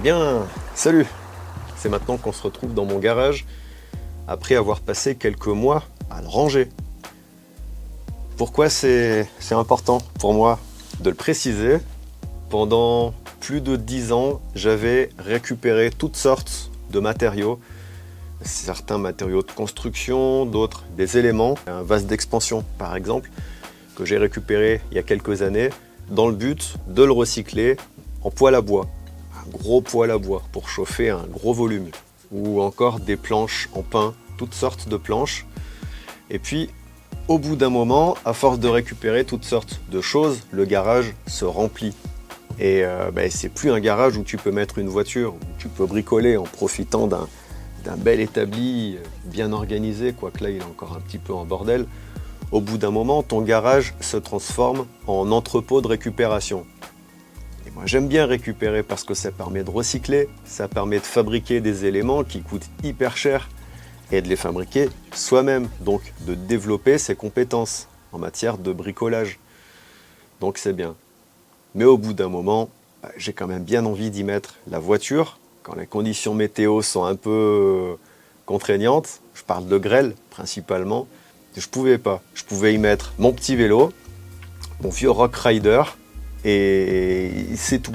Bien, salut! C'est maintenant qu'on se retrouve dans mon garage, après avoir passé quelques mois à le ranger. Pourquoi c'est important pour moi de le préciser? Pendant plus de 10 ans, j'avais récupéré toutes sortes de matériaux, certains matériaux de construction, d'autres des éléments, un vase d'expansion par exemple, que j'ai récupéré il y a quelques années, dans le but de le recycler en poêle à bois. Gros poêle à bois pour chauffer un gros volume, ou encore des planches en pin, toutes sortes de planches. Et puis au bout d'un moment, à force de récupérer toutes sortes de choses, le garage se remplit. Et c'est plus un garage où tu peux mettre une voiture, où tu peux bricoler en profitant d'un bel établi bien organisé, quoique là il est encore un petit peu en bordel. Au bout d'un moment, ton garage se transforme en entrepôt de récupération. Et moi j'aime bien récupérer parce que ça permet de recycler, ça permet de fabriquer des éléments qui coûtent hyper cher et de les fabriquer soi-même, donc de développer ses compétences en matière de bricolage. Donc c'est bien. Mais au bout d'un moment, j'ai quand même bien envie d'y mettre la voiture, quand les conditions météo sont un peu contraignantes, je parle de grêle principalement, je pouvais pas. Je pouvais y mettre mon petit vélo, mon vieux Rock Rider, et c'est tout.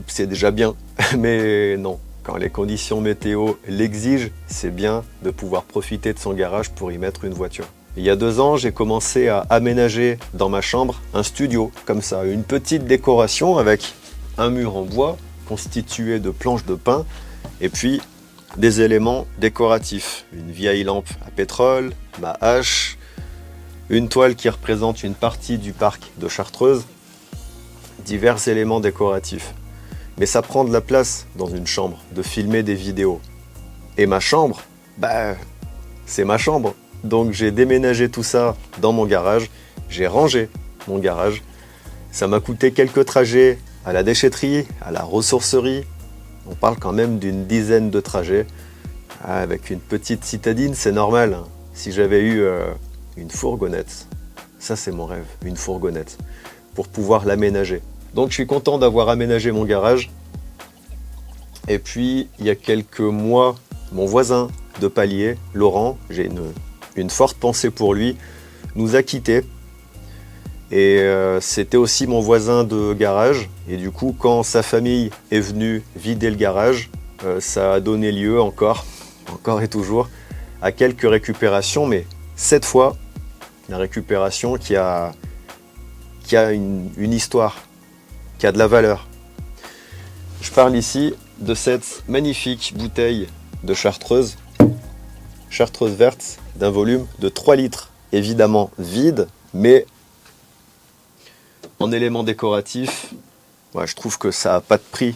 C'est déjà bien, mais non. Quand les conditions météo l'exigent, c'est bien de pouvoir profiter de son garage pour y mettre une voiture. Il y a 2 ans, j'ai commencé à aménager dans ma chambre un studio, comme ça, une petite décoration avec un mur en bois constitué de planches de pin et puis des éléments décoratifs. Une vieille lampe à pétrole, ma hache, une toile qui représente une partie du parc de Chartreuse, divers éléments décoratifs. Mais ça prend de la place dans une chambre de filmer des vidéos. Et ma chambre, c'est ma chambre. Donc j'ai déménagé tout ça dans mon garage, j'ai rangé mon garage. Ça m'a coûté quelques trajets à la déchetterie, à la ressourcerie. On parle quand même d'une dizaine de trajets. Avec une petite citadine, c'est normal, hein. Si j'avais eu une fourgonnette, ça c'est mon rêve, une fourgonnette, pour pouvoir l'aménager. Donc je suis content d'avoir aménagé mon garage. Et puis il y a quelques mois, mon voisin de palier, Laurent, j'ai une forte pensée pour lui, nous a quittés. Et c'était aussi mon voisin de garage. Et du coup, quand sa famille est venue vider le garage, ça a donné lieu encore et toujours, à quelques récupérations. Mais cette fois, la récupération qui a une histoire, qui a de la valeur. Je parle ici de cette magnifique bouteille de Chartreuse verte d'un volume de 3 litres, évidemment vide, mais en élément décoratif, je trouve que ça n'a pas de prix.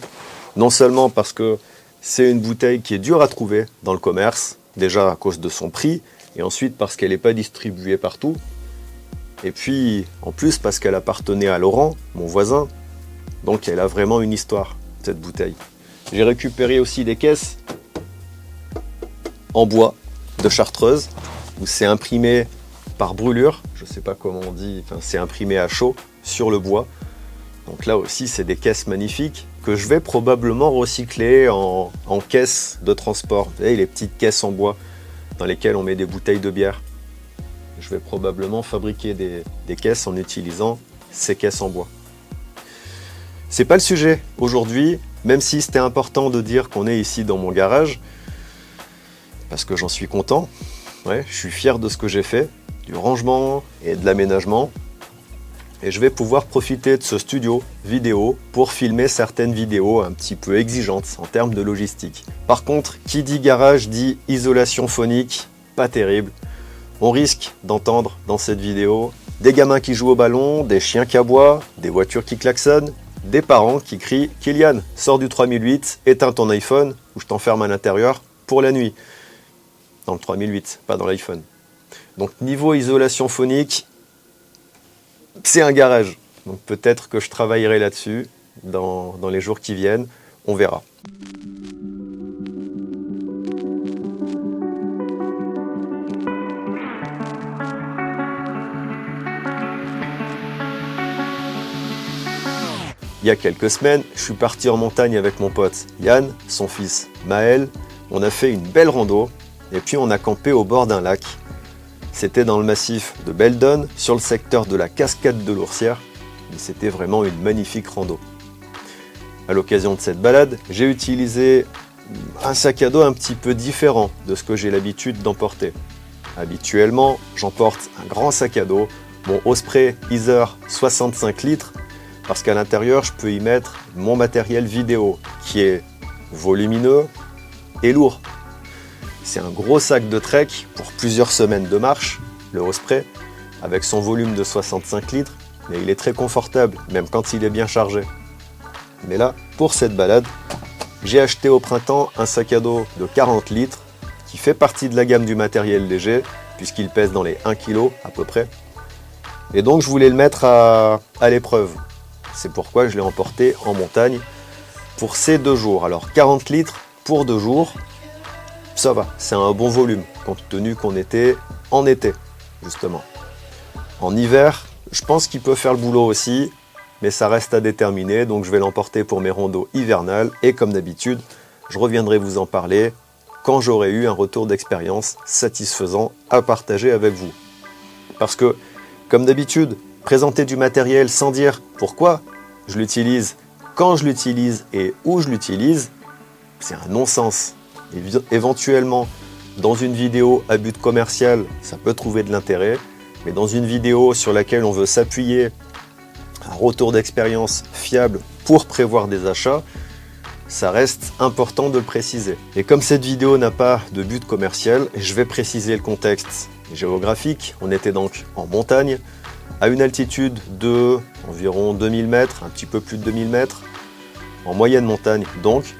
Non seulement parce que c'est une bouteille qui est dure à trouver dans le commerce, déjà à cause de son prix, et ensuite parce qu'elle n'est pas distribuée partout, et puis en plus parce qu'elle appartenait à Laurent, mon voisin, donc elle a vraiment une histoire, cette bouteille. J'ai récupéré aussi des caisses en bois de Chartreuse, où c'est imprimé par brûlure, je ne sais pas comment on dit, c'est imprimé à chaud sur le bois. Donc là aussi c'est des caisses magnifiques que je vais probablement recycler en caisses de transport. Vous savez, les petites caisses en bois dans lesquelles on met des bouteilles de bière. Je vais probablement fabriquer des caisses en utilisant ces caisses en bois. C'est pas le sujet aujourd'hui, même si c'était important de dire qu'on est ici dans mon garage, parce que j'en suis content. Ouais, je suis fier de ce que j'ai fait, du rangement et de l'aménagement. Et je vais pouvoir profiter de ce studio vidéo pour filmer certaines vidéos un petit peu exigeantes en termes de logistique. Par contre, qui dit garage dit isolation phonique, pas terrible. On risque d'entendre dans cette vidéo des gamins qui jouent au ballon, des chiens qui aboient, des voitures qui klaxonnent, des parents qui crient « Kylian, sors du 3008, éteins ton iPhone ou je t'enferme à l'intérieur pour la nuit ». Dans le 3008, pas dans l'iPhone. Donc niveau isolation phonique, c'est un garage. Donc peut-être que je travaillerai là-dessus. dans les jours qui viennent, on verra. Il y a quelques semaines, je suis parti en montagne avec mon pote Yann, son fils Maël. On a fait une belle rando et puis on a campé au bord d'un lac. C'était dans le massif de Beldon, sur le secteur de la cascade de l'Oursière. Et c'était vraiment une magnifique rando. À l'occasion de cette balade, j'ai utilisé un sac à dos un petit peu différent de ce que j'ai l'habitude d'emporter. Habituellement, j'emporte un grand sac à dos, mon Osprey Iser 65 litres, parce qu'à l'intérieur, je peux y mettre mon matériel vidéo, qui est volumineux et lourd. C'est un gros sac de trek pour plusieurs semaines de marche, le Osprey, avec son volume de 65 litres, mais il est très confortable, même quand il est bien chargé. Mais là, pour cette balade, j'ai acheté au printemps un sac à dos de 40 litres, qui fait partie de la gamme du matériel léger, puisqu'il pèse dans les 1 kg à peu près. Et donc je voulais le mettre à l'épreuve. C'est pourquoi je l'ai emporté en montagne pour ces 2 jours. Alors 40 litres pour 2 jours, ça va, c'est un bon volume, compte tenu qu'on était en été, justement. En hiver, je pense qu'il peut faire le boulot aussi, mais ça reste à déterminer, donc je vais l'emporter pour mes randos hivernales, et comme d'habitude, je reviendrai vous en parler quand j'aurai eu un retour d'expérience satisfaisant à partager avec vous. Parce que, comme d'habitude, présenter du matériel sans dire pourquoi je l'utilise, quand je l'utilise et où je l'utilise, c'est un non-sens. Éventuellement, dans une vidéo à but commercial, ça peut trouver de l'intérêt, mais dans une vidéo sur laquelle on veut s'appuyer, un retour d'expérience fiable pour prévoir des achats, ça reste important de le préciser. Et comme cette vidéo n'a pas de but commercial, je vais préciser le contexte géographique. On était donc en montagne, à une altitude de environ 2000 mètres, un petit peu plus de 2000 mètres, en moyenne montagne donc.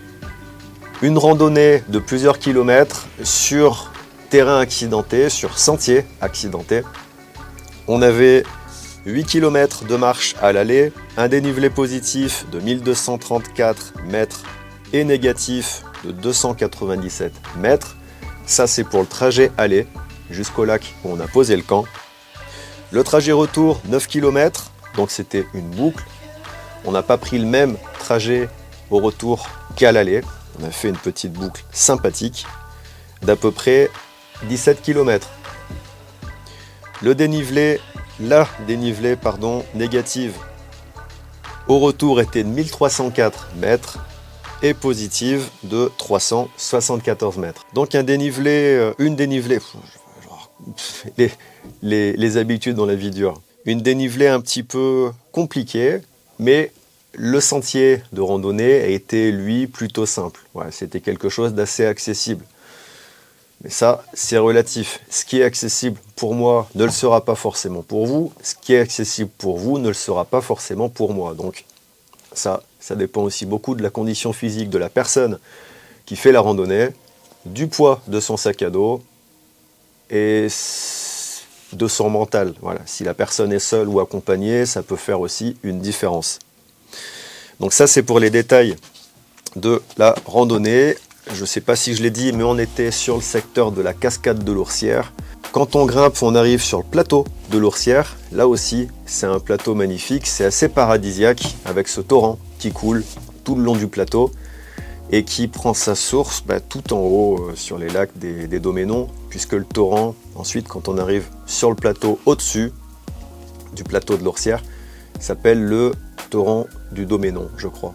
Une randonnée de plusieurs kilomètres sur terrain accidenté, sur sentier accidenté. On avait 8 km de marche à l'aller, un dénivelé positif de 1234 mètres et négatif de 297 mètres. Ça, c'est pour le trajet aller jusqu'au lac où on a posé le camp. Le trajet retour, 9 km, donc c'était une boucle. On n'a pas pris le même trajet au retour qu'à l'aller. On a fait une petite boucle sympathique d'à peu près 17 km. La dénivelée négative au retour était de 1304 mètres et positive de 374 mètres. Donc une dénivelée, les habitudes dans la vie dure. Une dénivelée un petit peu compliquée, mais le sentier de randonnée a été, lui, plutôt simple. Ouais, c'était quelque chose d'assez accessible. Mais ça, c'est relatif. Ce qui est accessible pour moi ne le sera pas forcément pour vous. Ce qui est accessible pour vous ne le sera pas forcément pour moi. Donc ça dépend aussi beaucoup de la condition physique de la personne qui fait la randonnée, du poids de son sac à dos et de son mental. Voilà. Si la personne est seule ou accompagnée, ça peut faire aussi une différence. Donc ça, c'est pour les détails de la randonnée. Je ne sais pas si je l'ai dit, mais on était sur le secteur de la cascade de l'Oursière. Quand on grimpe, on arrive sur le plateau de l'Oursière. Là aussi, c'est un plateau magnifique, c'est assez paradisiaque avec ce torrent qui coule tout le long du plateau et qui prend sa source tout en haut sur les lacs des Doménons, puisque le torrent, ensuite, quand on arrive sur le plateau au-dessus du plateau de l'Oursière, s'appelle le torrent du Doménon, je crois.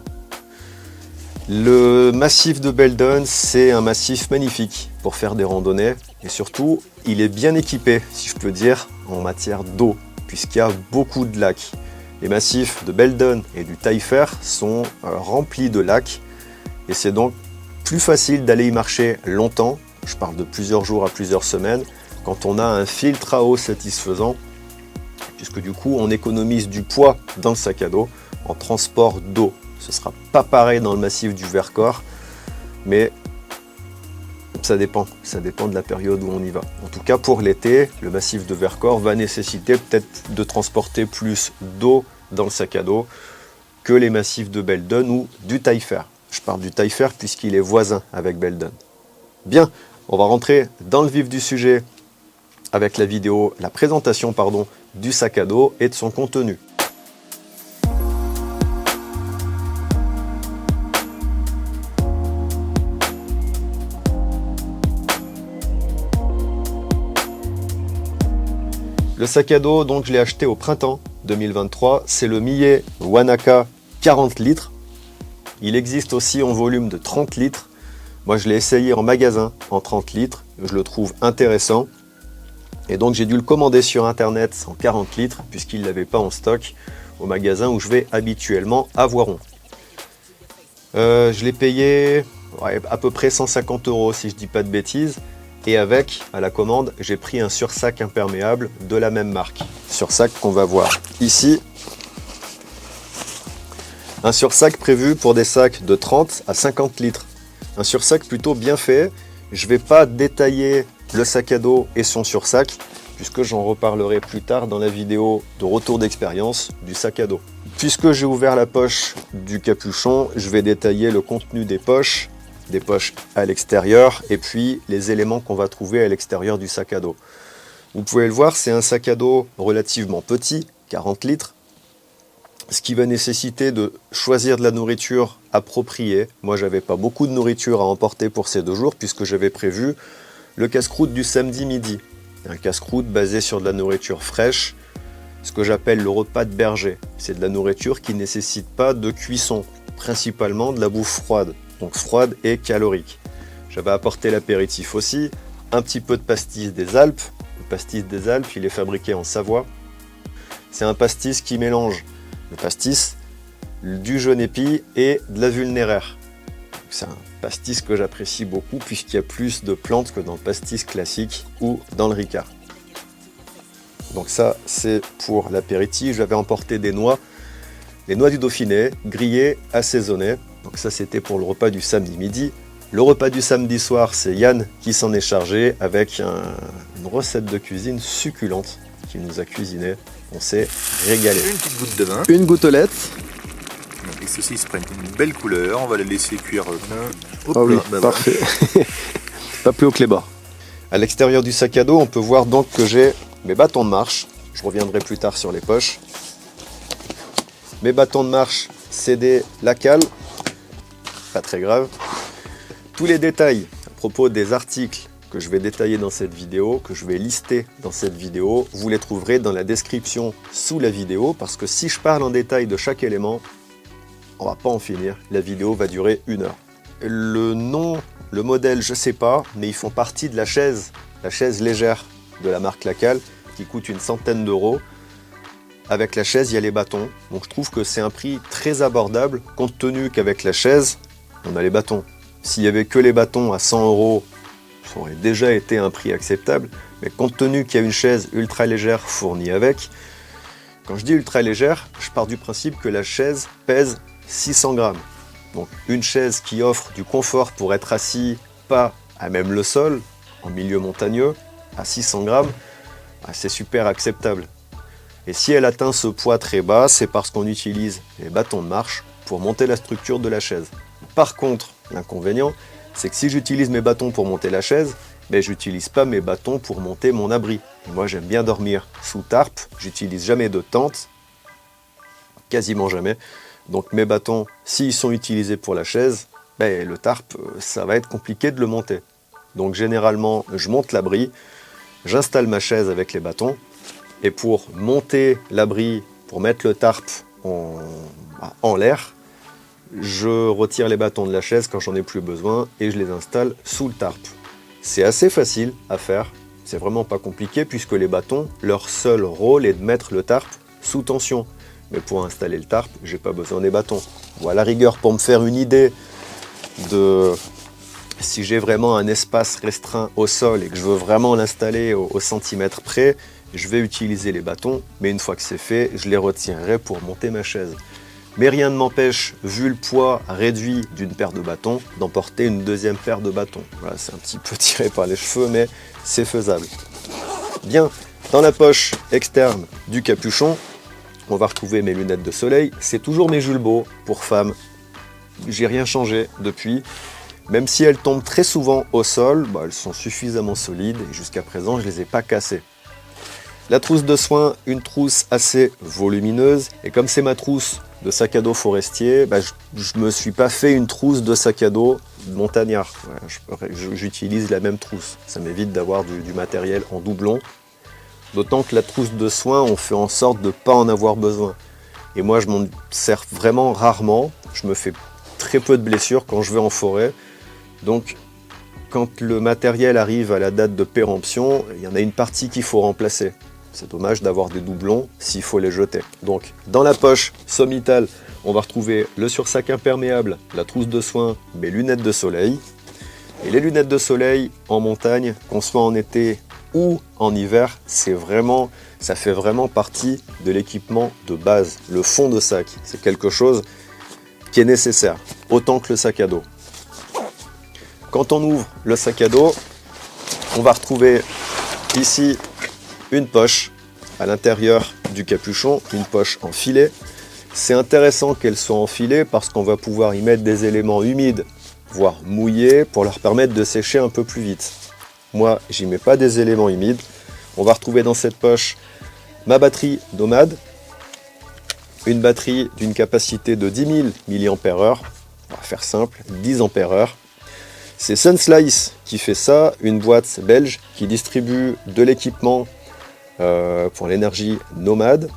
Le massif de Beldon, c'est un massif magnifique pour faire des randonnées et surtout, il est bien équipé, si je peux dire, en matière d'eau, puisqu'il y a beaucoup de lacs. Les massifs de Beldon et du Taillefer sont remplis de lacs et c'est donc plus facile d'aller y marcher longtemps, je parle de plusieurs jours à plusieurs semaines, quand on a un filtre à eau satisfaisant, puisque du coup, on économise du poids dans le sac à dos en transport d'eau. Ce ne sera pas pareil dans le massif du Vercors, mais ça dépend de la période où on y va. En tout cas, pour l'été, le massif de Vercors va nécessiter peut-être de transporter plus d'eau dans le sac à dos que les massifs de Belden ou du Taillefer. Je parle du Taillefer puisqu'il est voisin avec Belden. Bien, on va rentrer dans le vif du sujet avec la présentation du sac à dos et de son contenu. Le sac à dos, donc je l'ai acheté au printemps 2023, c'est le Millet Wanaka 40 litres. Il existe aussi en volume de 30 litres. Moi je l'ai essayé en magasin en 30 litres, je le trouve intéressant. Et donc j'ai dû le commander sur internet en 40 litres puisqu'il ne l'avait pas en stock au magasin où je vais habituellement à Voiron. Je l'ai payé à peu près 150 € si je ne dis pas de bêtises. Et avec, à la commande, j'ai pris un sursac imperméable de la même marque. Sursac qu'on va voir ici. Un sursac prévu pour des sacs de 30 à 50 litres. Un sursac plutôt bien fait. Je ne vais pas détailler le sac à dos et son sursac, puisque j'en reparlerai plus tard dans la vidéo de retour d'expérience du sac à dos. Puisque j'ai ouvert la poche du capuchon, je vais détailler le contenu des poches à l'extérieur et puis les éléments qu'on va trouver à l'extérieur du sac à dos. Vous pouvez le voir, c'est un sac à dos relativement petit, 40 litres, ce qui va nécessiter de choisir de la nourriture appropriée. Moi, j'avais pas beaucoup de nourriture à emporter pour ces 2 jours puisque j'avais prévu le casse-croûte du samedi midi. Un casse-croûte basé sur de la nourriture fraîche, ce que j'appelle le repas de berger. C'est de la nourriture qui ne nécessite pas de cuisson, principalement de la bouffe froide. Donc froide et calorique. J'avais apporté l'apéritif aussi, un petit peu de pastis des Alpes. Le pastis des Alpes, il est fabriqué en Savoie. C'est un pastis qui mélange le pastis, du jaune épi et de la vulnéraire. C'est un pastis que j'apprécie beaucoup puisqu'il y a plus de plantes que dans le pastis classique ou dans le Ricard. Donc ça, c'est pour l'apéritif. J'avais emporté des noix, les noix du Dauphiné, grillées, assaisonnées. Donc ça, c'était pour le repas du samedi midi. Le repas du samedi soir, c'est Yann qui s'en est chargé avec une recette de cuisine succulente qu'il nous a cuisiné. On s'est régalé. Une petite goutte de vin. Une gouttelette. Les saucisses prennent une belle couleur. On va les laisser cuire au Ah oui, plat. parfait. Pas plus haut que les bas. À l'extérieur du sac à dos, on peut voir donc que j'ai mes bâtons de marche. Je reviendrai plus tard sur les poches. Mes bâtons de marche, c'est des Lacal. Pas très grave. Tous les détails à propos des articles que je vais détailler dans cette vidéo, que je vais lister dans cette vidéo, vous les trouverez dans la description sous la vidéo, parce que si je parle en détail de chaque élément, on va pas en finir. La vidéo va durer 1 heure. Le nom, le modèle, je sais pas, mais ils font partie de la chaise légère de la marque Lacal, qui coûte une centaine d'euros. Avec la chaise, il y a les bâtons. Donc je trouve que c'est un prix très abordable, compte tenu qu'avec la chaise, on a les bâtons. S'il n'y avait que les bâtons à 100 €, ça aurait déjà été un prix acceptable. Mais compte tenu qu'il y a une chaise ultra légère fournie avec, quand je dis ultra légère, je pars du principe que la chaise pèse 600 grammes. Donc une chaise qui offre du confort pour être assis, pas à même le sol, en milieu montagneux, à 600 grammes, c'est super acceptable. Et si elle atteint ce poids très bas, c'est parce qu'on utilise les bâtons de marche pour monter la structure de la chaise. Par contre, l'inconvénient, c'est que si j'utilise mes bâtons pour monter la chaise, je n'utilise pas mes bâtons pour monter mon abri. Et moi, j'aime bien dormir sous tarpe, j'utilise jamais de tente, quasiment jamais. Donc mes bâtons, s'ils sont utilisés pour la chaise, le tarpe, ça va être compliqué de le monter. Donc généralement, je monte l'abri, j'installe ma chaise avec les bâtons, et pour monter l'abri, pour mettre le tarpe en l'air, je retire les bâtons de la chaise quand j'en ai plus besoin et je les installe sous le tarpe. C'est assez facile à faire, c'est vraiment pas compliqué puisque les bâtons, leur seul rôle est de mettre le tarpe sous tension. Mais pour installer le tarpe, j'ai pas besoin des bâtons. Ou à la rigueur, pour me faire une idée de si j'ai vraiment un espace restreint au sol et que je veux vraiment l'installer au centimètre près, je vais utiliser les bâtons, mais une fois que c'est fait, je les retirerai pour monter ma chaise. Mais rien ne m'empêche, vu le poids réduit d'une paire de bâtons, d'emporter une deuxième paire de bâtons. Voilà, c'est un petit peu tiré par les cheveux, mais c'est faisable. Bien, dans la poche externe du capuchon, on va retrouver mes lunettes de soleil. C'est toujours mes Jules Beau pour femmes. J'ai rien changé depuis. Même si elles tombent très souvent au sol, elles sont suffisamment solides et jusqu'à présent, je ne les ai pas cassées. La trousse de soins, une trousse assez volumineuse. Et comme c'est ma trousse de sac à dos forestier, je ne me suis pas fait une trousse de sac à dos montagnard. J'utilise la même trousse. Ça m'évite d'avoir du matériel en doublon. D'autant que la trousse de soins, on fait en sorte de ne pas en avoir besoin. Et moi, je m'en sers vraiment rarement. Je me fais très peu de blessures quand je vais en forêt. Donc, quand le matériel arrive à la date de péremption, il y en a une partie qu'il faut remplacer. C'est dommage d'avoir des doublons s'il faut les jeter. Donc, dans la poche sommitale, on va retrouver le sursac imperméable, la trousse de soins, mes lunettes de soleil. Et les lunettes de soleil en montagne, qu'on soit en été ou en hiver, ça fait vraiment partie de l'équipement de base. Le fond de sac, c'est quelque chose qui est nécessaire, autant que le sac à dos. Quand on ouvre le sac à dos, on va retrouver ici une poche à l'intérieur du capuchon, une poche en filet. C'est intéressant qu'elle soit en filet parce qu'on va pouvoir y mettre des éléments humides, voire mouillés, pour leur permettre de sécher un peu plus vite. Moi, j'y mets pas des éléments humides. On va retrouver dans cette poche ma batterie Nomad, une batterie d'une capacité de 10 000 mAh, on va faire simple, 10 ampères-heure. C'est Sunslice qui fait ça, une boîte belge qui distribue de l'équipement pour l'énergie Nomad.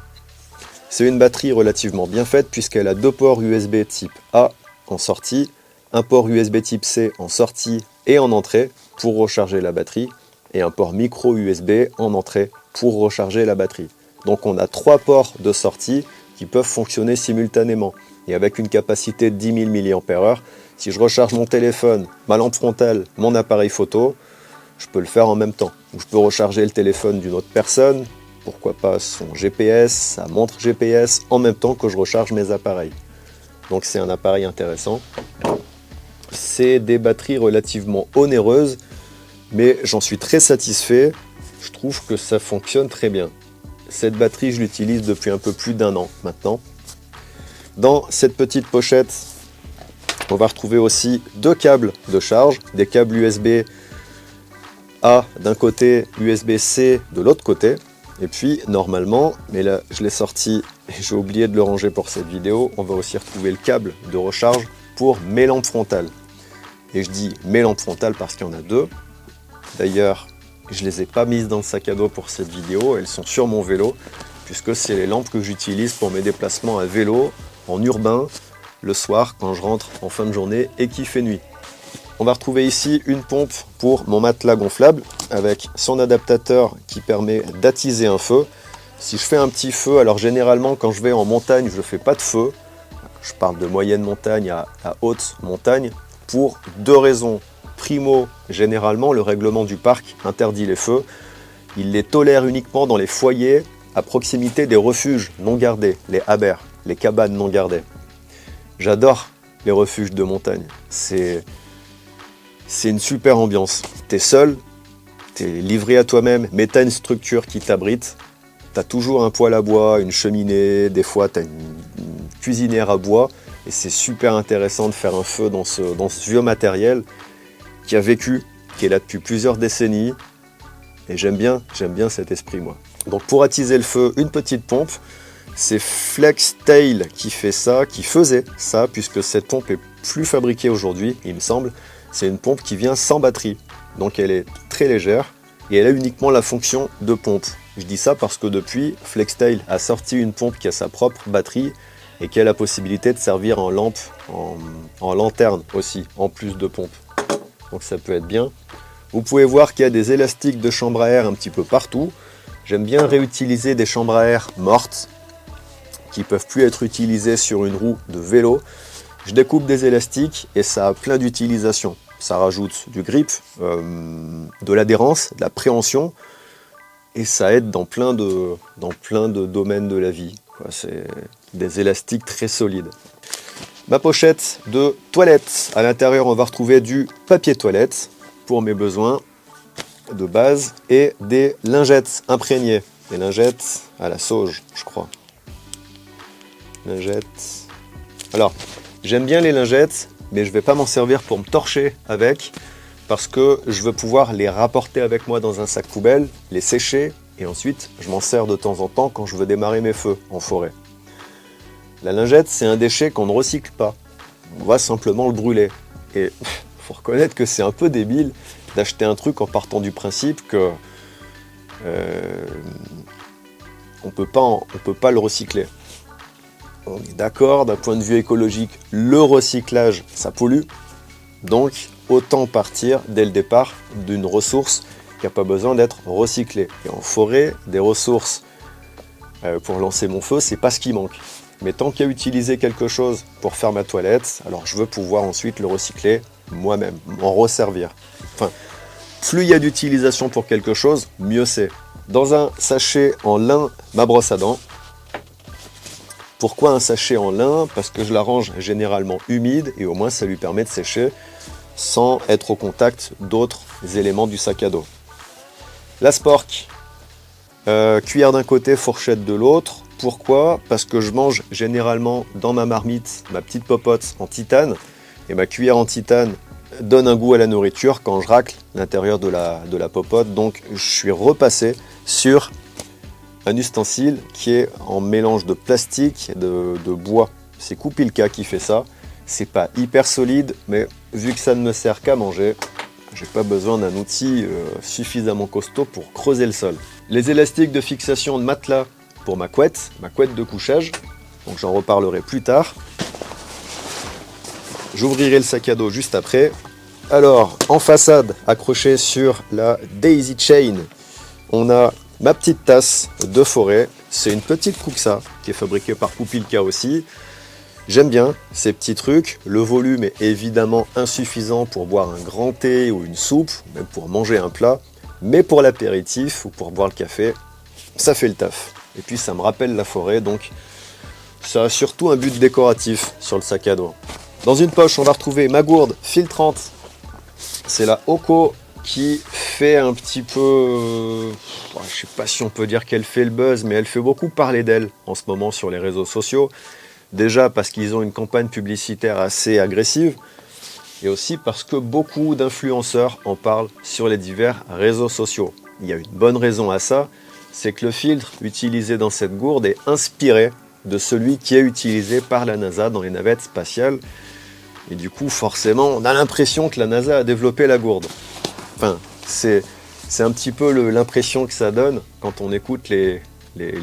C'est une batterie relativement bien faite puisqu'elle a 2 ports USB type A en sortie, un port USB type C en sortie et en entrée pour recharger la batterie et un port micro USB en entrée pour recharger la batterie. Donc on a 3 ports de sortie qui peuvent fonctionner simultanément et avec une capacité de 10 000 mAh. Si je recharge mon téléphone, ma lampe frontale, mon appareil photo, je peux le faire en même temps. Ou je peux recharger le téléphone d'une autre personne, pourquoi pas son GPS, sa montre GPS, en même temps que je recharge mes appareils. Donc c'est un appareil intéressant. C'est des batteries relativement onéreuses, mais j'en suis très satisfait. Je trouve que ça fonctionne très bien. Cette batterie, je l'utilise depuis un peu plus d'1 an maintenant. Dans cette petite pochette, on va retrouver aussi 2 câbles de charge, des câbles USB A d'un côté, USB-C de l'autre côté. Et puis normalement, mais là je l'ai sorti et j'ai oublié de le ranger pour cette vidéo, on va aussi retrouver le câble de recharge pour mes lampes frontales. Et je dis mes lampes frontales parce qu'il y en a 2. D'ailleurs, je ne les ai pas mises dans le sac à dos pour cette vidéo, elles sont sur mon vélo, puisque c'est les lampes que j'utilise pour mes déplacements à vélo, en urbain, le soir quand je rentre en fin de journée et qu'il fait nuit. On va retrouver ici une pompe pour mon matelas gonflable avec son adaptateur qui permet d'attiser un feu. Si je fais un petit feu, alors généralement quand je vais en montagne, je ne fais pas de feu. Je parle de moyenne montagne à haute montagne pour 2 raisons. Primo, généralement le règlement du parc interdit les feux. Il les tolère uniquement dans les foyers à proximité des refuges non gardés, les habbers, les cabanes non gardées. J'adore les refuges de montagne. C'est une super ambiance. T'es seul, t'es livré à toi-même, mais t'as une structure qui t'abrite. T'as toujours un poêle à bois, une cheminée, des fois t'as une cuisinière à bois. Et c'est super intéressant de faire un feu dans ce vieux matériel qui a vécu, qui est là depuis plusieurs décennies. Et j'aime bien cet esprit, moi. Donc pour attiser le feu, une petite pompe. C'est Flextail qui fait ça, qui faisait ça, puisque cette pompe est plus fabriquée aujourd'hui, il me semble. C'est une pompe qui vient sans batterie, donc elle est très légère et elle a uniquement la fonction de pompe. Je dis ça parce que depuis, Flextail a sorti une pompe qui a sa propre batterie et qui a la possibilité de servir en lampe, en lanterne aussi, en plus de pompe. Donc ça peut être bien. Vous pouvez voir qu'il y a des élastiques de chambre à air un petit peu partout. J'aime bien réutiliser des chambres à air mortes qui ne peuvent plus être utilisées sur une roue de vélo. Je découpe des élastiques et ça a plein d'utilisations. Ça rajoute du grip, de l'adhérence, de la préhension et ça aide dans plein de domaines de la vie. C'est des élastiques très solides. Ma pochette de toilette. À l'intérieur, on va retrouver du papier toilette pour mes besoins de base et des lingettes imprégnées. Des lingettes à la sauge, je crois. Lingettes. Alors, j'aime bien les lingettes, mais je vais pas m'en servir pour me torcher avec, parce que je veux pouvoir les rapporter avec moi dans un sac poubelle, les sécher, et ensuite je m'en sers de temps en temps quand je veux démarrer mes feux en forêt. La lingette, c'est un déchet qu'on ne recycle pas. On va simplement le brûler. Et faut reconnaître que c'est un peu débile d'acheter un truc en partant du principe que on peut pas le recycler. On est d'accord, d'un point de vue écologique, le recyclage, ça pollue. Donc, autant partir dès le départ d'une ressource qui n'a pas besoin d'être recyclée. Et en forêt, des ressources pour lancer mon feu, c'est pas ce qui manque. Mais tant qu'il y a utilisé quelque chose pour faire ma toilette, alors je veux pouvoir ensuite le recycler moi-même, m'en resservir. Enfin, plus il y a d'utilisation pour quelque chose, mieux c'est. Dans un sachet en lin, ma brosse à dents. Pourquoi un sachet en lin? Parce que je la range généralement humide et au moins ça lui permet de sécher sans être au contact d'autres éléments du sac à dos. La spork, cuillère d'un côté, fourchette de l'autre. Pourquoi? Parce que je mange généralement dans ma marmite ma petite popote en titane et ma cuillère en titane donne un goût à la nourriture quand je racle l'intérieur de la popote. Donc je suis repassé sur un ustensile qui est en mélange de plastique et de bois. C'est Kupilka qui fait ça. C'est pas hyper solide, mais vu que ça ne me sert qu'à manger, j'ai pas besoin d'un outil suffisamment costaud pour creuser le sol. Les élastiques de fixation de matelas pour ma couette de couchage, donc j'en reparlerai plus tard. J'ouvrirai le sac à dos juste après. Alors, en façade, accroché sur la Daisy Chain, on a ma petite tasse de forêt. C'est une petite Kuxa qui est fabriquée par Kupilka aussi. J'aime bien ces petits trucs. Le volume est évidemment insuffisant pour boire un grand thé ou une soupe, même pour manger un plat. Mais pour l'apéritif ou pour boire le café, ça fait le taf. Et puis ça me rappelle la forêt, donc ça a surtout un but décoratif sur le sac à dos. Dans une poche, on va retrouver ma gourde filtrante. C'est la Oko qui fait un petit peu... je sais pas si on peut dire qu'elle fait le buzz, mais elle fait beaucoup parler d'elle en ce moment sur les réseaux sociaux. Déjà parce qu'ils ont une campagne publicitaire assez agressive, et aussi parce que beaucoup d'influenceurs en parlent sur les divers réseaux sociaux. Il y a une bonne raison à ça, c'est que le filtre utilisé dans cette gourde est inspiré de celui qui est utilisé par la NASA dans les navettes spatiales. Et du coup, forcément, on a l'impression que la NASA a développé la gourde. Enfin, c'est un petit peu l'impression que ça donne quand on écoute les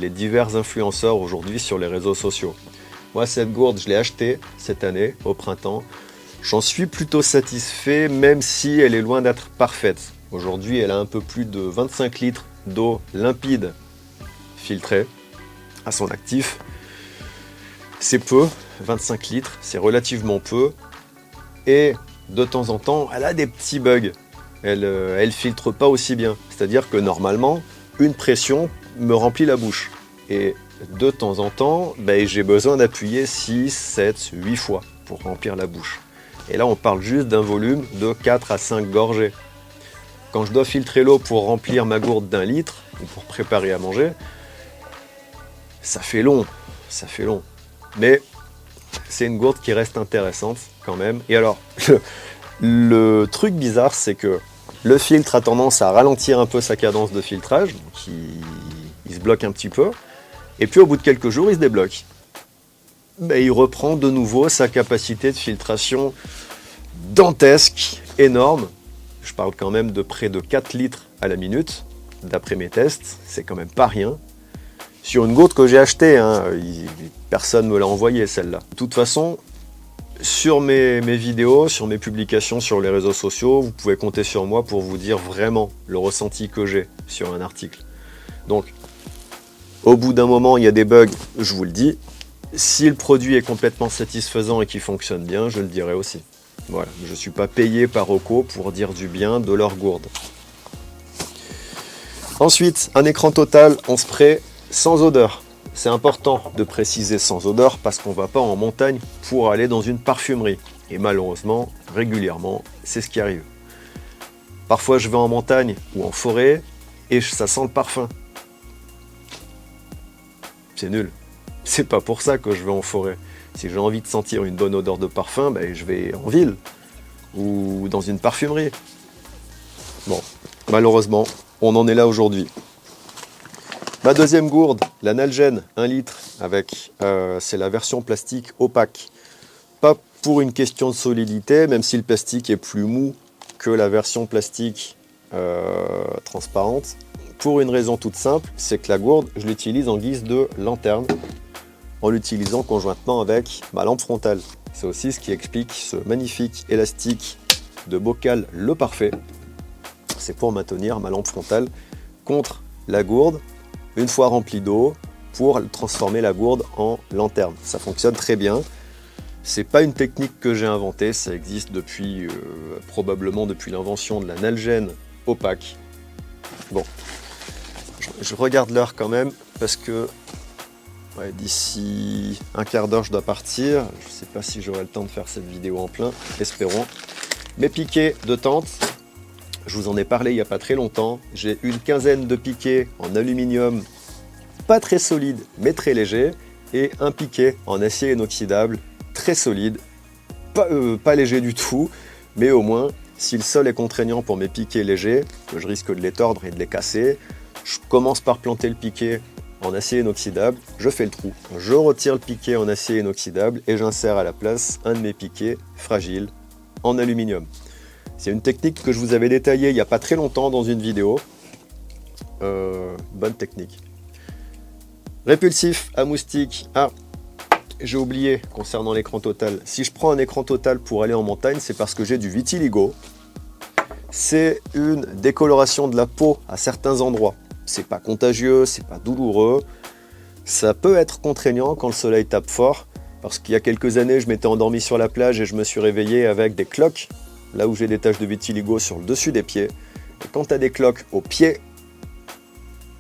divers influenceurs aujourd'hui sur les réseaux sociaux. Moi, cette gourde, je l'ai achetée cette année, au printemps. J'en suis plutôt satisfait, même si elle est loin d'être parfaite. Aujourd'hui, elle a un peu plus de 25 litres d'eau limpide filtrée à son actif. C'est peu, 25 litres, c'est relativement peu. Et de temps en temps, elle a des petits bugs. Elle filtre pas aussi bien. C'est-à-dire que normalement, une pression me remplit la bouche. Et de temps en temps, j'ai besoin d'appuyer 6, 7, 8 fois pour remplir la bouche. Et là, on parle juste d'un volume de 4 à 5 gorgées. Quand je dois filtrer l'eau pour remplir ma gourde d'1 litre, ou pour préparer à manger, ça fait long. Mais c'est une gourde qui reste intéressante quand même. Et alors, le truc bizarre, c'est que le filtre a tendance à ralentir un peu sa cadence de filtrage, donc il se bloque un petit peu, et puis au bout de quelques jours, il se débloque. Il reprend de nouveau sa capacité de filtration dantesque, énorme. Je parle quand même de près de 4 litres à la minute, d'après mes tests, c'est quand même pas rien. Sur une gourde que j'ai achetée, personne ne me l'a envoyée celle-là. De toute façon, sur mes vidéos, sur mes publications sur les réseaux sociaux, vous pouvez compter sur moi pour vous dire vraiment le ressenti que j'ai sur un article. Donc, au bout d'un moment, il y a des bugs, je vous le dis. Si le produit est complètement satisfaisant et qu'il fonctionne bien, je le dirai aussi. Voilà, je ne suis pas payé par Oko pour dire du bien de leur gourde. Ensuite, un écran total en spray sans odeur. C'est important de préciser sans odeur parce qu'on ne va pas en montagne pour aller dans une parfumerie. Et malheureusement, régulièrement, c'est ce qui arrive. Parfois, je vais en montagne ou en forêt et ça sent le parfum. C'est nul. C'est pas pour ça que je vais en forêt. Si j'ai envie de sentir une bonne odeur de parfum, ben, je vais en ville ou dans une parfumerie. Bon, malheureusement, on en est là aujourd'hui. Ma deuxième gourde, la Nalgene, 1 litre, avec, c'est la version plastique opaque. Pas pour une question de solidité, même si le plastique est plus mou que la version plastique transparente. Pour une raison toute simple, c'est que la gourde, je l'utilise en guise de lanterne, en l'utilisant conjointement avec ma lampe frontale. C'est aussi ce qui explique ce magnifique élastique de bocal Le Parfait. C'est pour maintenir ma lampe frontale contre la gourde, une fois remplie d'eau, pour transformer la gourde en lanterne. Ça fonctionne très bien. C'est pas une technique que j'ai inventée, ça existe depuis probablement depuis l'invention de la Nalgene opaque. Bon, je regarde l'heure quand même parce que ouais, d'ici un quart d'heure je dois partir. Je sais pas si j'aurai le temps de faire cette vidéo en plein, espérons. Mes piquets de tente, je vous en ai parlé il n'y a pas très longtemps. J'ai une quinzaine de piquets en aluminium, pas très solide mais très léger, et un piquet en acier inoxydable, très solide, pas léger du tout, mais au moins, si le sol est contraignant pour mes piquets légers, que je risque de les tordre et de les casser, je commence par planter le piquet en acier inoxydable, je fais le trou, je retire le piquet en acier inoxydable et j'insère à la place un de mes piquets fragiles en aluminium. C'est une technique que je vous avais détaillée il n'y a pas très longtemps dans une vidéo. Bonne technique. Répulsif à moustique. Ah, j'ai oublié concernant l'écran total. Si je prends un écran total pour aller en montagne, c'est parce que j'ai du vitiligo. C'est une décoloration de la peau à certains endroits. C'est pas contagieux, c'est pas douloureux. Ça peut être contraignant quand le soleil tape fort, parce qu'il y a quelques années, je m'étais endormi sur la plage et je me suis réveillé avec des cloques, là où j'ai des taches de vitiligo sur le dessus des pieds. Et quand tu as des cloques aux pieds,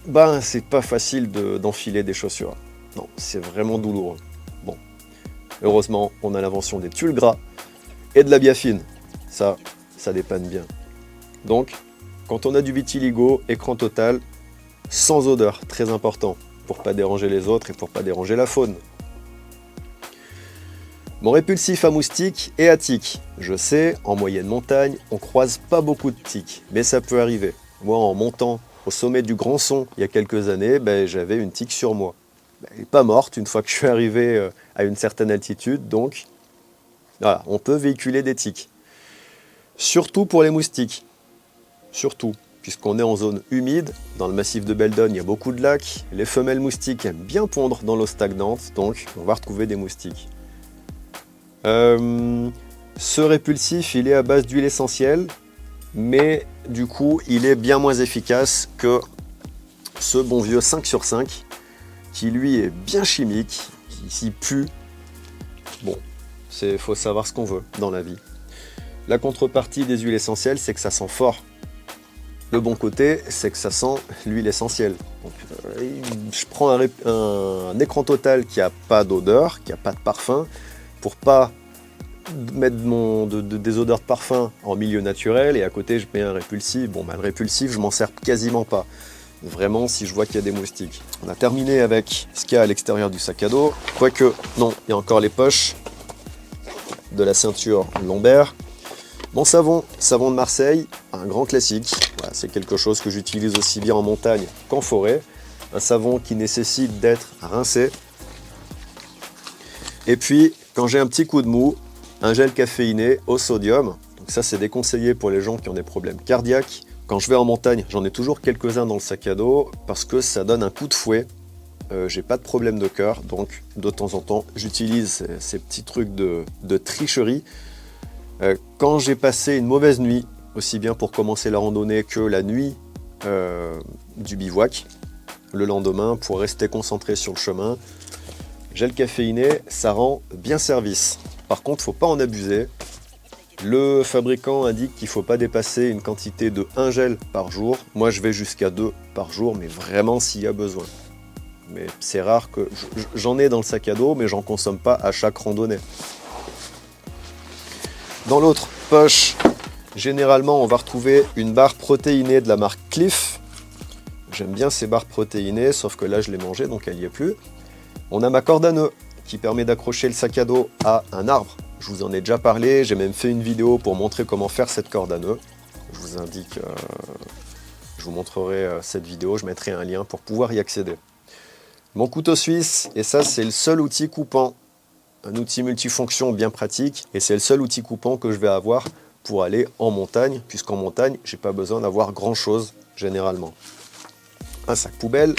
ben c'est pas facile d'enfiler des chaussures. Non, c'est vraiment douloureux. Bon, heureusement, on a l'invention des tulles gras et de la biafine. Ça dépanne bien. Donc, quand on a du vitiligo, écran total, sans odeur, très important, pour pas déranger les autres et pour pas déranger la faune. Mon répulsif à moustiques et à tiques. Je sais, en moyenne montagne, on croise pas beaucoup de tiques, mais ça peut arriver. Moi, en montant au sommet du Grand Son, il y a quelques années, j'avais une tique sur moi. Elle n'est pas morte une fois que je suis arrivé à une certaine altitude, donc voilà, on peut véhiculer des tiques. Surtout pour les moustiques. Surtout, puisqu'on est en zone humide, dans le massif de Beldon, il y a beaucoup de lacs. Les femelles moustiques aiment bien pondre dans l'eau stagnante, donc on va retrouver des moustiques. Ce répulsif, il est à base d'huile essentielle, mais du coup, il est bien moins efficace que ce bon vieux 5 sur 5, qui lui est bien chimique, qui pue. Bon, faut savoir ce qu'on veut dans la vie. La contrepartie des huiles essentielles, c'est que ça sent fort. Le bon côté, c'est que ça sent l'huile essentielle. Donc, je prends un écran total qui n'a pas d'odeur, qui n'a pas de parfum, pour pas mettre des odeurs de parfum en milieu naturel, et à côté je mets un répulsif. Bon, le répulsif, je m'en sers quasiment pas. Vraiment, si je vois qu'il y a des moustiques. On a terminé avec ce qu'il y a à l'extérieur du sac à dos. Quoique, non, il y a encore les poches de la ceinture lombaire. Mon savon de Marseille, un grand classique. Voilà, c'est quelque chose que j'utilise aussi bien en montagne qu'en forêt. Un savon qui nécessite d'être rincé. Et puis, quand j'ai un petit coup de mou, un gel caféiné au sodium. Donc ça, c'est déconseillé pour les gens qui ont des problèmes cardiaques. Quand je vais en montagne, j'en ai toujours quelques-uns dans le sac à dos parce que ça donne un coup de fouet. J'ai pas de problème de cœur, donc de temps en temps, j'utilise ces petits trucs de tricherie. Quand j'ai passé une mauvaise nuit, aussi bien pour commencer la randonnée que la nuit du bivouac, le lendemain, pour rester concentré sur le chemin, gel caféiné, ça rend bien service. Par contre, il ne faut pas en abuser. Le fabricant indique qu'il ne faut pas dépasser une quantité de 1 gel par jour. Moi, je vais jusqu'à 2 par jour, mais vraiment s'il y a besoin. Mais c'est rare que... J'en ai dans le sac à dos, mais j'en consomme pas à chaque randonnée. Dans l'autre poche, généralement, on va retrouver une barre protéinée de la marque Clif. J'aime bien ces barres protéinées, sauf que là, je l'ai mangée, donc elle n'y est plus. On a ma corde à nœud qui permet d'accrocher le sac à dos à un arbre. Je vous en ai déjà parlé, j'ai même fait une vidéo pour montrer comment faire cette corde à nœud. Je vous indique, je vous montrerai cette vidéo, je mettrai un lien pour pouvoir y accéder. Mon couteau suisse, et ça c'est le seul outil coupant, un outil multifonction bien pratique, et c'est le seul outil coupant que je vais avoir pour aller en montagne, puisqu'en montagne, j'ai pas besoin d'avoir grand chose généralement. Un sac poubelle,